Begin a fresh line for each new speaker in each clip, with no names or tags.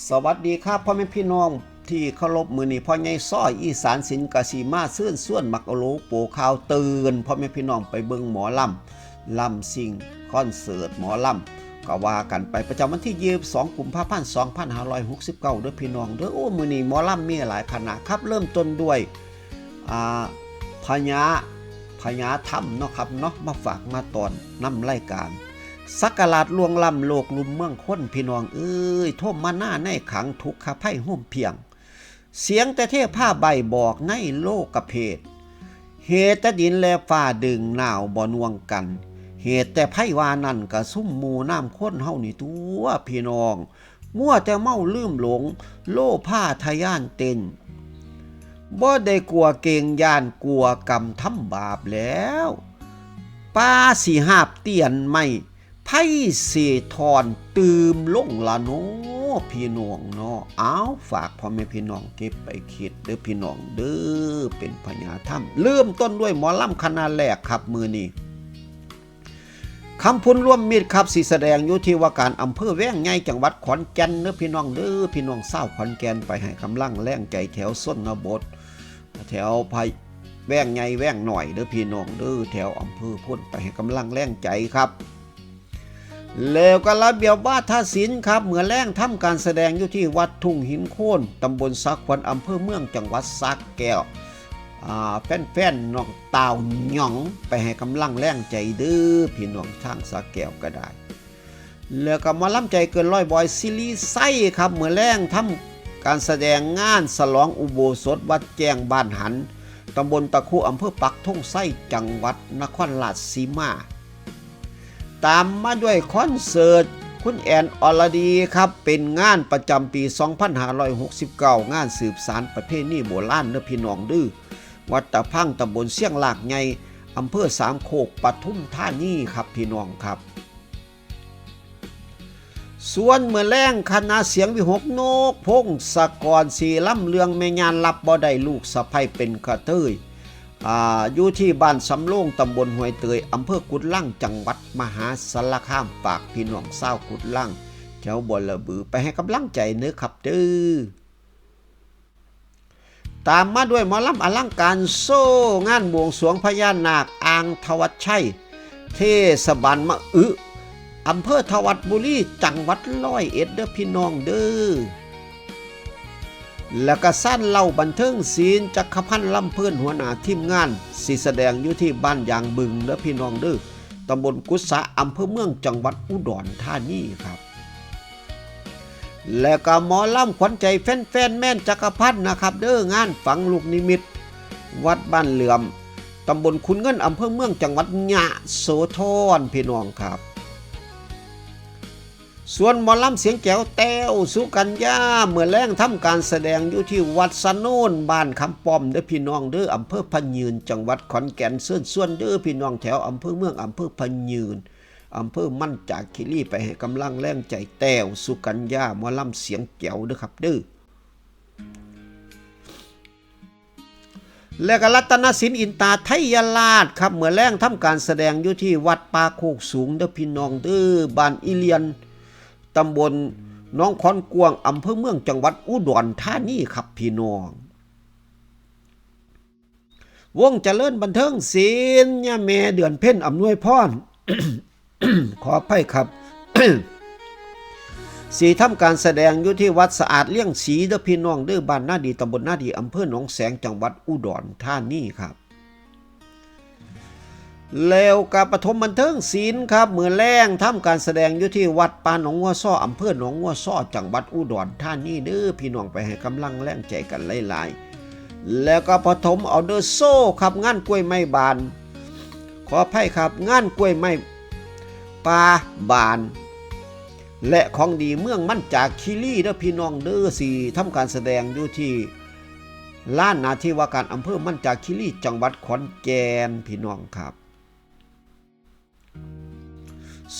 สวัสดีครับพ่อแม่พี่น้องที่เคารพมือนี้พ่อใหญ่ซ้อยอีสานศิลป์กสิมาซื่นส่วนมักโลโปข่าวตื่นพ่อแม่พี่น้องไปเบิ่งหมอลำซิงคอนเสิร์ตหมอลำก็ว่ากันไปประจำวันที่22กุมภาพันธ์2569เด้อพี่น้องเด้อโอ้มื้อนี้หมอลำมีหลายคณะครับเริ่มต้นด้วยพญาถ้ำเนาะครับเนาะมาฝากมาตอนนำรายการสักการะลวงล้ำโลกลุ่มเมืองคนพี่น้องเอ้ยท่มมาหน้าในขังทุกขภัยห่มเพียงเสียงแต่เทพผ้าใบบอกในโลกเพศเหตุแต่ดินและฟ้าดึงหนาวบ่นวงกันเหตุแต่ไพ่วานั่นกะซุ่มหมู่น้ำข้นเฮานี่ตัวพี่น้องมั่วแต่เมาลืมหลงโลผ้าทะยานเต้นบ่ได้กลัวเก่งย่านกลัวกรรมทำบาปแล้วป้าสิหาบเตียนไม่ไพ่เสทอนตื่มลงละโนพี่น้องเนาะเอาฝากพ่อแม่พี่น้องเก็บไปคิดเด้อพี่น้องเด้อเป็นพญาถ้ำเริ่มต้นด้วยหมอลำคณะแรกครับมือนี้คำพูนร่วมมิตรครับสิแสดงอยู่ที่ว่าการอำเภอแว้งใหญ่จังหวัดขอนแก่นเด้อพี่น้องเด้อพี่น้องเศร้าขอนแก่นไปให้กำลังแรงใจแถวส้นบทแถวไผ่แว้งใหญ่แว้งหน่อยเด้อพี่น้องเด้อแถวอำเภอพ้นไปให้กำลังแรงใจครับแล้วก็ระเบียบวาทศิลป์ครับเมื่อแรงทำการแสดงอยู่ที่วัดทุ่งหินโค่นตำบลสักขวัญอำเภอเมืองจังหวัดสระแก้วแฟนๆน้องตาวหยองไปให้กำลังแรงใจเด้อพี่น้องทางสระแก้วก็ได้แล้วก็มาล้ำใจเกินร้อยบอยซิลีไส้ครับเมื่อแรงทำการแสดงงานฉลองอุโบสถวัดแจ้งบ้านหันตำบลตะคุอำเภอปักธงไส้จังหวัดนครราชสีมาตามมาด้วยคอนเสิร์ตคุณแอนอรดีครับเป็นงานประจำปี 2569 งานสืบสานประเพณีโบราณเด้อพี่น้องดื้อวัดตะพังตำบลเสียงหลากใหญ่อำเภอสามโคกปทุมธานีครับพี่น้องครับส่วนเมื่อแรงคณะเสียงวิหกโนกพงศกรสีล่ำเลืองแม่ยานรับบ่ได้ลูกสะใภ้เป็นกระเทยอยู่ที่บ้านสำโรงตำบลห้วยเตยอำเภอกุดลั่งจังหวัดมหาสารคามฝากพี่น้องเศร้ากุดลั่งแถวบ่อระบือไปให้กำลังใจเนื้อขับเด้อตามมาด้วยหมอลำอลังการโซ่งานบวงสรวงพญานาคอ่างทวัชชัยเทศบาลมะอึอำเภอทวัดบุรีจังหวัด101เด้อพี่น้องเด้อแล้วก็สั้นเล่าบันเทิงศิลป์จักรพันธ์ลำเพื่อนหัวหน้าทีมงานสิแสดงอยู่ที่บ้านยางบึงเด้อพี่น้องเด้อตำบลกุศะอำเภอเมืองจังหวัดอุดรธานีครับแล้วก็หมอลำขวัญใจแฟนๆแม่นจักรพันธ์นะครับเด้องานฝังลูกนิมิตวัดบ้านเหลื่อมตำบลขุนเงินอำเภอเมืองจังหวัดยะโสธรพี่น้องครับส่วนหมอลำเสียงแจ๋วแต้วสุกัญญาเมื่อแรงทำการแสดงอยู่ที่วัดสะโนนบ้านคำป้อมเด้อพี่น้องเด้ออำเภอพะยืนจังหวัดขอนแก่นส่วนเด้อพี่น้องแถวอำเภอเมืองอำเภอพะยืนอำเภอมั่นจากคิรีไปให้กำลังแรงใจแต้วสุกัญญาหมอลำเสียงแจ๋วเด้อครับเด้อและก็รัตนศิลป์อินตาไทยราชครับเมื่อแรงทำการแสดงอยู่ที่วัดป่าโคกสูงเด้อพี่น้องเด้อบ้านอีเลียนตำบลน้องคอนกวางอำเภอเมืองจังหวัดอุดรธานีครับพี่น้องวงเจริญบันเทิงศิลป์ย่าแม่เดือนเพ็ญอำนวยพร ขออภัยครับ สีทำการแสดงอยู่ที่วัดสะอาดเลี้ยงศรีเด้อพี่น้องเด้อบ้านนาดีตำบลนาดีอำเภอหนองแสงจังหวัดอุดรธานีครับแล้วกับปฐมบันเทิงศิลป์ครับเมื่อแรงทำการแสดงอยู่ที่วัดปานหนองวัวซ้ออำเภอหนองวัวซ้อจังหวัดอุดรธานีเด้อพี่น้องไปให้กำลังแรงใจกันหลายๆแล้วก็ปฐมเอาเดอโซ่ครับงานกล้วยไม้บานขออภัยครับงานกล้วยไม้ปลาบานและของดีเมืองมั่นจากคีรีเด้อพี่น้องเด้อสี่ทำการแสดงอยู่ที่ลานนาที่ว่าการอำเภอมั่นจากคีรีจังหวัดขอนแก่นพี่น้องครับ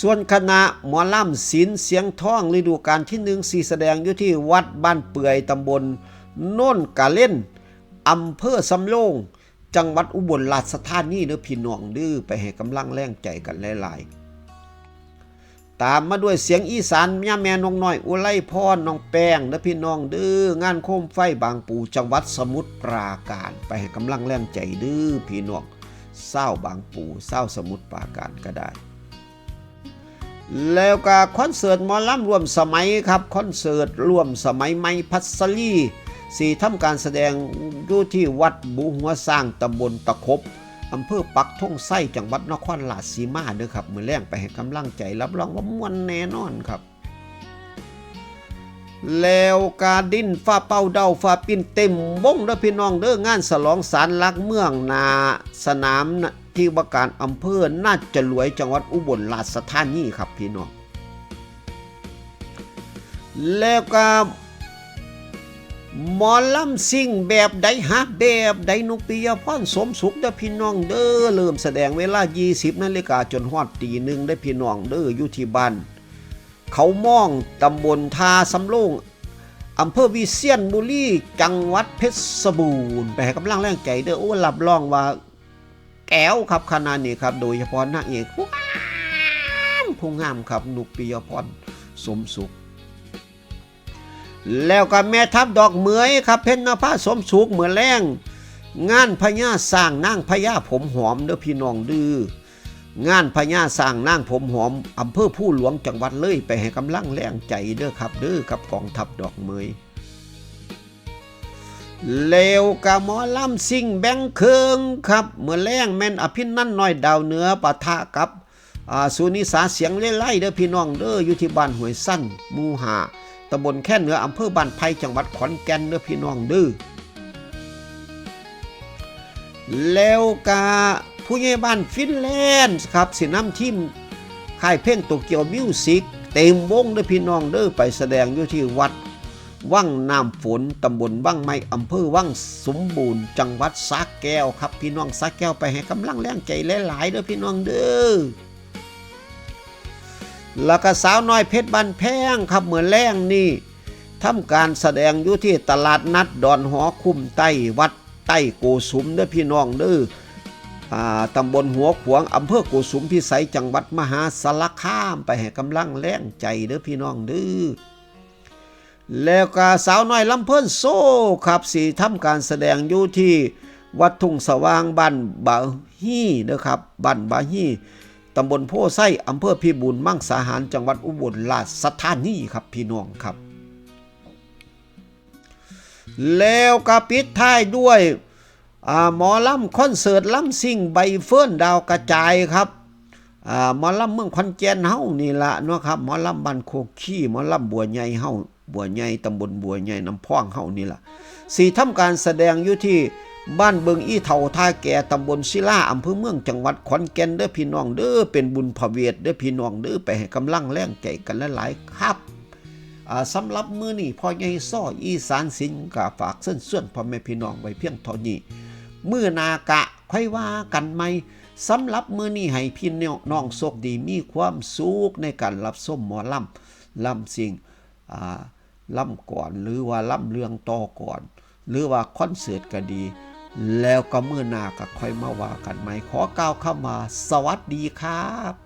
ส่วนคณะหมอลำศิลป์เสียงทองฤดูกาลที่1สีแสดงอยู่ที่วัดบ้านเปื่อยตำบลโน่นกะเล่นอำเภอสำโรงจังหวัดอุบลราชธานีเด้อพี่น้องดื้อไปให้กำลังแรงใจกันหลายๆ ตามมาด้วยเสียงอีสานย่าแม่นงน้อยอุไลพรน้องแป้งและพี่น้องเด้องานโคมไฟบางปูจังหวัดสมุทรปราการไปให้กำลังแรงใจเด้อพี่น้องเศร้าบางปูเศร้าสมุทรปราการก็ได้แล้วก็คอนเสิร์ตหมอลำรวมสมัยครับคอนเสิร์ตรวมสมัยไม้พัสลีสี่ทำการแสดงอยู่ที่วัดบุหัวสร้างตำบลตะคบอำเภอปักธงไส้จังหวัดนครราชสีมาเด้อครับมื้อแรงไปให้กำลังใจรับรองว่าม่วนแน่นอนครับแล้วกาดินฟ้าเป่าเดาฟ้าปิ้นเต็มวงเด้อพี่น้องเด้องานฉลองศาลหลักเมืองนาสนามที่ว่าการอำเภอน่าจะรวยจังหวัดอุบลราชธานีครับพี่น้องแล้วก็หมอลำซิ่งแบบใดฮะแบบใดนุปิยพรสมสุขเด้อพี่น้องเด้อเริ่มแสดงเวลา 20 นาฬิกาจนฮอดตีหนึ่งได้พี่น้องเด้ออยู่ที่บ้านเขาม่องตำบลทาสำโรงอำเภอวิเชียรบุรีจังหวัดเพชรบูรณ์ไปให้กำลังแรงใจเด้อโอ้รับรองว่าแก้วครับขนาดนี้ครับโดยเฉพาะนางเอกผู้งามครับนุปิยพรสมสุขแล้วก็แม่ทัพดอกเหมยครับเพ็ญนภาสมสุขเหมือนแรงงานพญาสร้างนางพญาผมหอมเด้อพี่น้องดื้องานพญาสร้างนางผมหอมอำเภอผู้หลวงจังหวัดเลยไปให้กำลังแรงใจเด้อครับเด้อกับกองทัพดอกเหมยแล้วก็หมอลำซิ่งแบงเคิงครับเหมือนแรงแม่นอภินันท์น้อยดาวเหนือปะทะกับสุนิสาเสียงเล่ไล่เด้อพี่น้องเด้ออยู่ที่บ้านห้วยสั้นหมู่ห้าตำบลแค่เหนืออำเภอบ้านไผ่จังหวัดขอนแก่นเด้อพี่น้องเด้อแล้วก็ผู้ใหญ่บ้านฟินแลนด์ครับสินำทีมค่ายเพลงโตเกียวมิวสิกเต็มวงเด้อพี่น้องเด้อไปแสดงอยู่ที่วัดวังน้ำฝนตำบลวังไม้อำเภอวังสมบูรณ์จังหวัดสระแก้วครับพี่น้องสระแก้วไปให้กำลังแรงใจหลายๆเด้อพี่น้องเด้อแล้วก็สาวน้อยเพชรบ้านแพงครับเหมือนแรงนี่ทำการแสดงอยู่ที่ตลาดนัดดอนหอคุ้มใต้วัดใต้โกสุมเด้อพี่น้องเด้อตำบลหัวขวางอำเภอโกสุมพิสัยจังหวัดมหาสารคามไปให้กำลังแรงใจเด้อพี่น้องเด้อแล้วก็สาวน้อยลำเพิ่นโซ่ครับสีทำการแสดงอยู่ที่วัดทุ่งสว่างบ้านบาฮีเด้อครับบ้านบาฮีตำบลโพไส้อำเภอพิบูลมังสาหารจังหวัดอุบลราชธานีครับพี่น้องครับแล้วก็ปิดท้ายด้วยหมอลำคอนเสิร์ตลำซิ่งใบเฟิร์นดาวกระจายครับหมอลำเมืองขอนแก่นเฮานี่ละเนาะครับหมอลำบ้านโคขี้หมอลำบัวใหญ่เฮาบัวใหญ่ตำบลบัวใหญ่น้ำพองเฮานี่ละสี่ทำการแสดงอยู่ที่บ้านเบิงอีเท่าท่าแก่ตำบลศิลาอำเภอเมืองจังหวัดขอนแก่นเด้อพี่น้องเด้อเป็นบุญพระเวทเด้อพี่น้องเด้อไปให้กำลังแรงใจกันหลายๆครับสำหรับมื้อนี้พ่อใหญ่ซ้ออีสานศิลป์ก็ฝากเส้นส่วนพ่อแม่พี่น้องไว้เพียงเท่านี้มื้อนากะค่อยว่ากันใหม่สำหรับมื้อนี้ให้พี่น้องโชคดีมีความสุขในการรับชมหมอลำซิ่งล่ำก่อนหรือว่าล่ำเรื่องต่อก่อนหรือว่าคอนเสิร์ตก็ดีแล้วก็มื้อหน้าก็ค่อยมาว่ากันใหม่ขอกล่าวคำว่าสวัสดีครับ